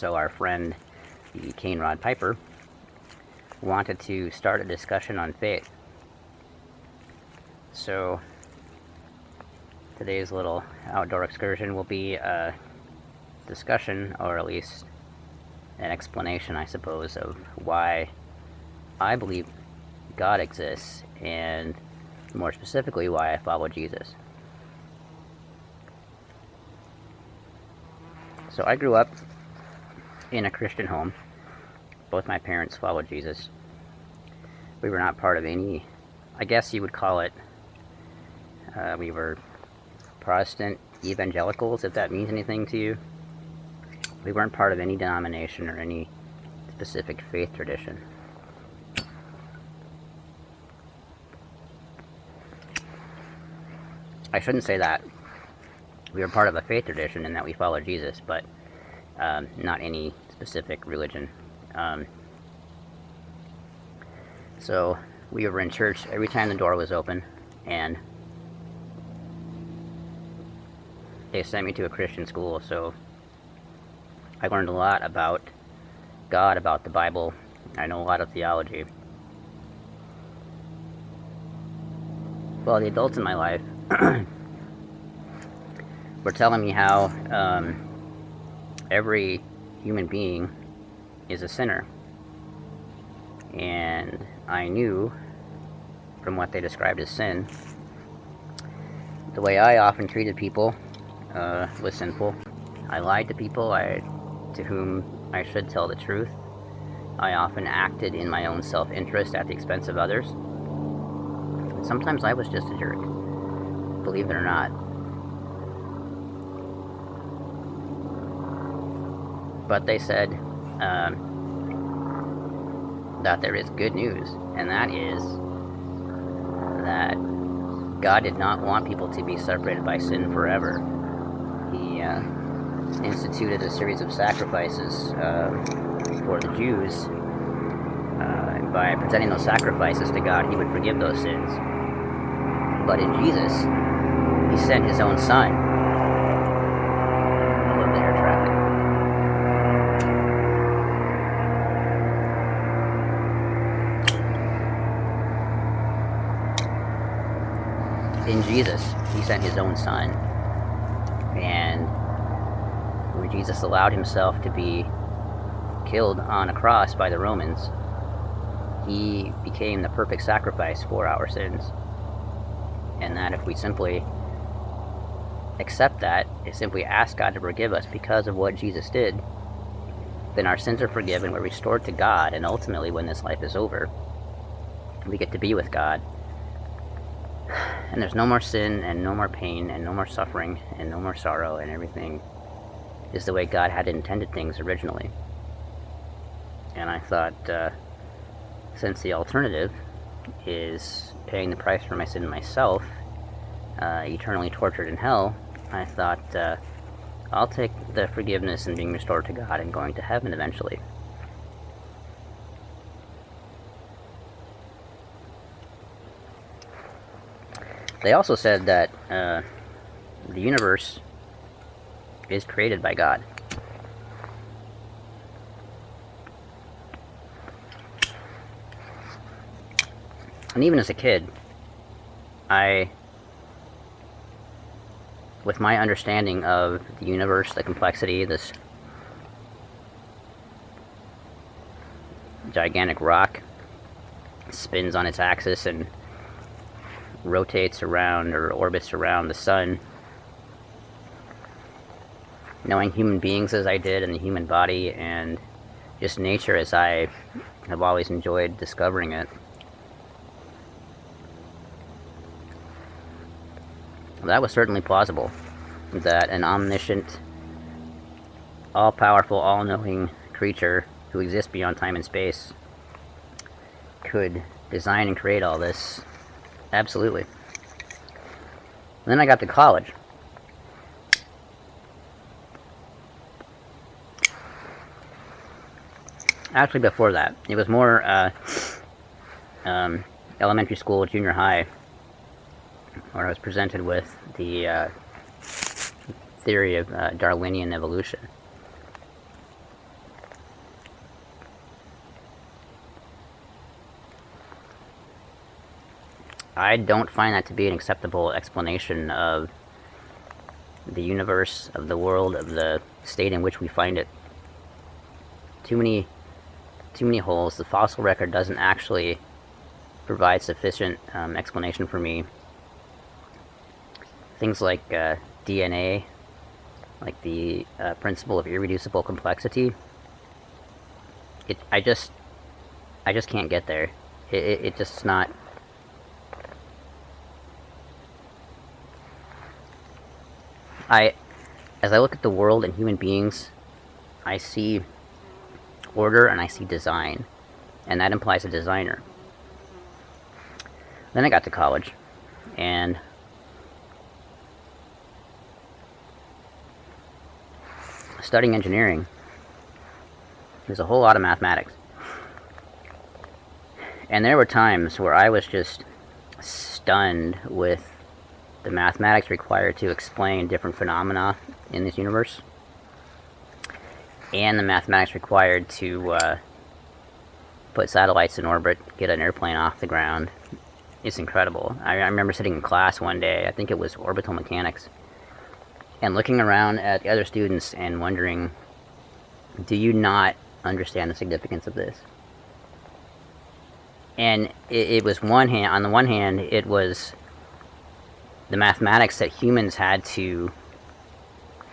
so our friend, the CaneRodPiper, wanted to start a discussion on faith. So today's little outdoor excursion will be a discussion, or at least an explanation, I suppose, of why I believe God exists, and more specifically, why I follow Jesus. So I grew up in a Christian home. Both my parents followed Jesus. We were not part of any, I guess you would call it, we were Protestant evangelicals, if that means anything to you. We weren't part of any denomination or any specific faith tradition. I shouldn't say that. We were part of a faith tradition in that we followed Jesus, but not any specific religion. So we were in church every time the door was open, and they sent me to a Christian school, so I learned a lot about God, about the Bible. I know a lot of theology. Well, the adults in my life were telling me how every human being is a sinner. And I knew, from what they described as sin, the way I often treated people was sinful. I lied to people to whom I should tell the truth. I often acted in my own self-interest at the expense of others. And sometimes I was just a jerk, believe it or not. But they said that there is good news, and that is that God did not want people to be separated by sin forever. He instituted a series of sacrifices for the Jews. By presenting those sacrifices to God, He would forgive those sins. But in Jesus, He sent His own Son. I love the air traffic. In Jesus, He sent His own Son. And when Jesus allowed Himself to be killed on a cross by the Romans, He became the perfect sacrifice for our sins. And that if we simply accept that, if simply ask God to forgive us because of what Jesus did, then our sins are forgiven, we're restored to God, and ultimately when this life is over, we get to be with God. And there's no more sin, and no more pain, and no more suffering, and no more sorrow, and everything is the way God had intended things originally. And I thought, since the alternative is paying the price for my sin myself, eternally tortured in hell, I thought, I'll take the forgiveness and being restored to God and going to heaven eventually. They also said that the universe is created by God. And even as a kid, with my understanding of the universe, the complexity, this gigantic rock spins on its axis and rotates around or orbits around the sun, knowing human beings as I did, and the human body, and just nature as I have always enjoyed discovering it, that was certainly plausible, that an omniscient, all-powerful, all-knowing creature who exists beyond time and space could design and create all this. Absolutely. And then I got to college. Actually, before that, it was more elementary school, junior high, where I was presented with the theory of Darwinian evolution. I don't find that to be an acceptable explanation of the universe, of the world, of the state in which we find it. Too many holes. The fossil record doesn't actually provide sufficient explanation for me. Things like DNA, like the principle of irreducible complexity. I just can't get there. It just not. As I look at the world and human beings, I see order and I see design, and that implies a designer. Then I got to college, and studying engineering, there's a whole lot of mathematics. And there were times where I was just stunned with the mathematics required to explain different phenomena in this universe, and the mathematics required to put satellites in orbit, get an airplane off the ground. It's incredible. I remember sitting in class one day, I think it was orbital mechanics, and looking around at the other students and wondering, do you not understand the significance of this? And it was on the one hand, it was the mathematics that humans had to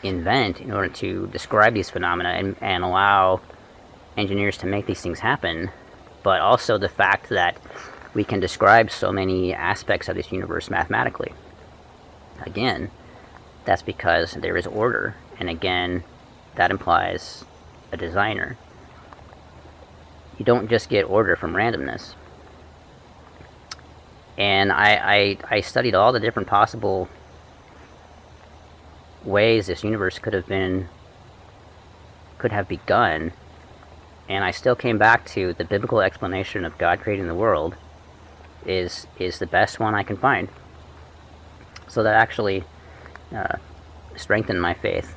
invent in order to describe these phenomena and allow engineers to make these things happen, but also the fact that we can describe so many aspects of this universe mathematically. Again, that's because there is order, and again, that implies a designer. You don't just get order from randomness. And I studied all the different possible ways this universe could have begun, and I still came back to the biblical explanation of God creating the world is the best one I can find. So that actually strengthened my faith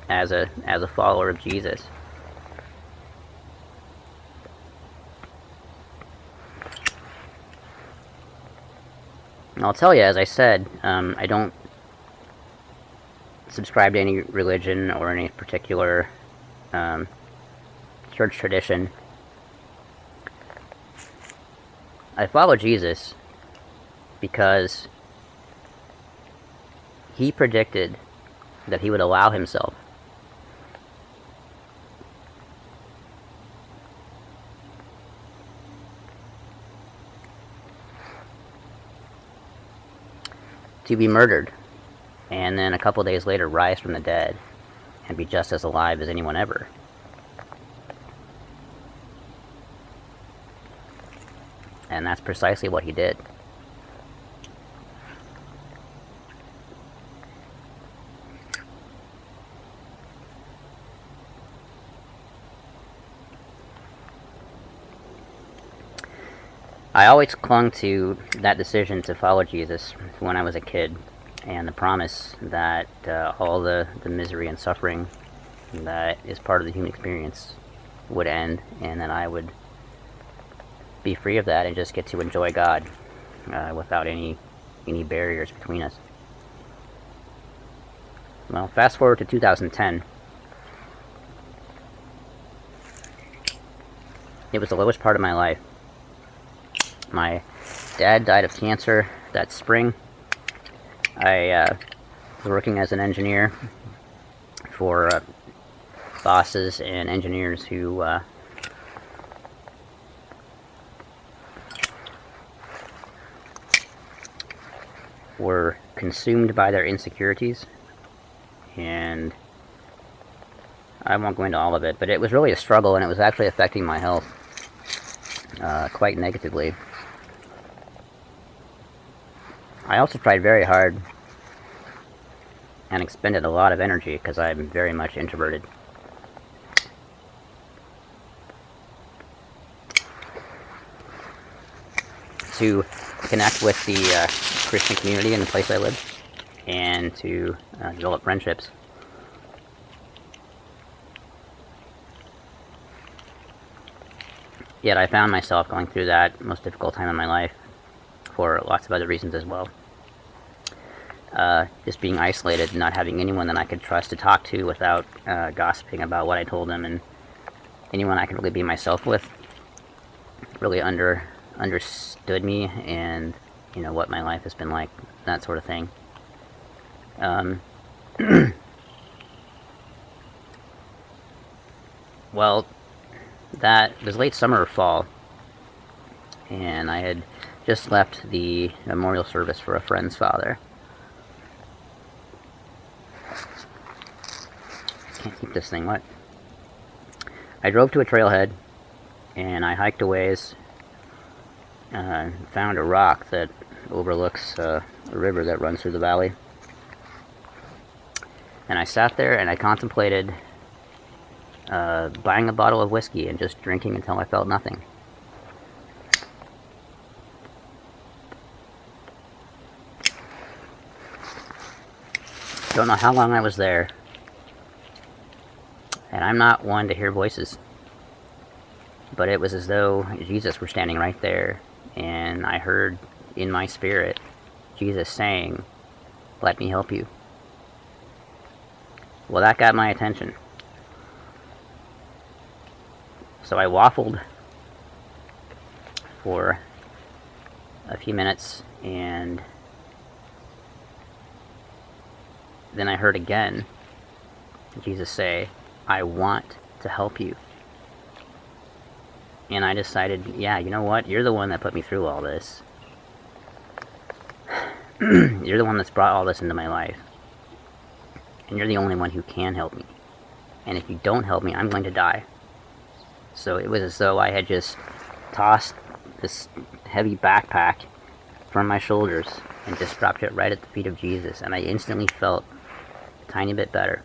as a follower of Jesus. And I'll tell you, as I said, I don't subscribe to any religion or any particular church tradition. I follow Jesus because he predicted that he would allow himself to be murdered, and then a couple days later rise from the dead and be just as alive as anyone ever. And that's precisely what he did. I always clung to that decision to follow Jesus when I was a kid, and the promise that all the misery and suffering that is part of the human experience would end, and that I would be free of that and just get to enjoy God without any barriers between us. Well, fast forward to 2010. It was the lowest part of my life. My dad died of cancer that spring. I was working as an engineer for bosses and engineers who were consumed by their insecurities, and I won't go into all of it, but it was really a struggle, and it was actually affecting my health quite negatively. I also tried very hard and expended a lot of energy because I'm very much introverted. To connect with the Christian community in the place I live, and to develop friendships. Yet I found myself going through that most difficult time in my life for lots of other reasons as well. Just being isolated and not having anyone that I could trust to talk to without gossiping about what I told them, and anyone I could really be myself with really understood me and, you know, what my life has been like, that sort of thing. Well, that was late summer or fall, and I had just left the memorial service for a friend's father. Can't keep this thing wet. I drove to a trailhead, and I hiked a ways, found a rock that overlooks a river that runs through the valley. And I sat there and I contemplated buying a bottle of whiskey and just drinking until I felt nothing. Don't know how long I was there, and I'm not one to hear voices, but it was as though Jesus were standing right there, and I heard in my spirit Jesus saying, "Let me help you." Well, that got my attention. So I waffled for a few minutes, and then I heard again Jesus say, "I want to help you." And I decided, yeah, you know what? You're the one that put me through all this. You're the one that's brought all this into my life. And you're the only one who can help me. And if you don't help me, I'm going to die. So it was as though I had just tossed this heavy backpack from my shoulders and just dropped it right at the feet of Jesus. And I instantly felt a tiny bit better.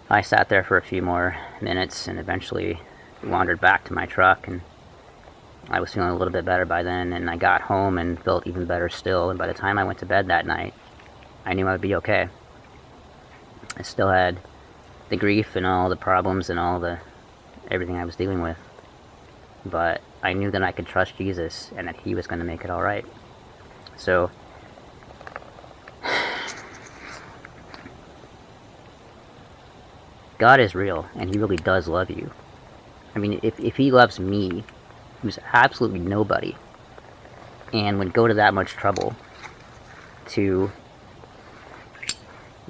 I sat there for a few more minutes and eventually wandered back to my truck, and I was feeling a little bit better by then, and I got home and felt even better still, and by the time I went to bed that night, I knew I would be okay. I still had the grief and all the problems and all the everything I was dealing with, but I knew that I could trust Jesus and that he was going to make it all right. So God is real, and he really does love you. I mean, if he loves me, who's absolutely nobody, and would go to that much trouble to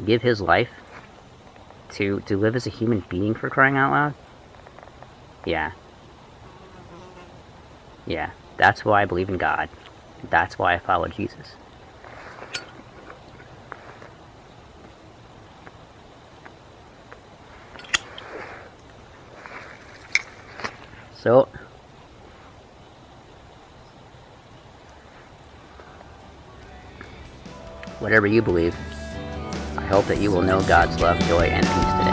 give his life, to live as a human being, for crying out loud, yeah, that's why I believe in God. That's why I follow Jesus. So, whatever you believe, I hope that you will know God's love, joy, and peace today.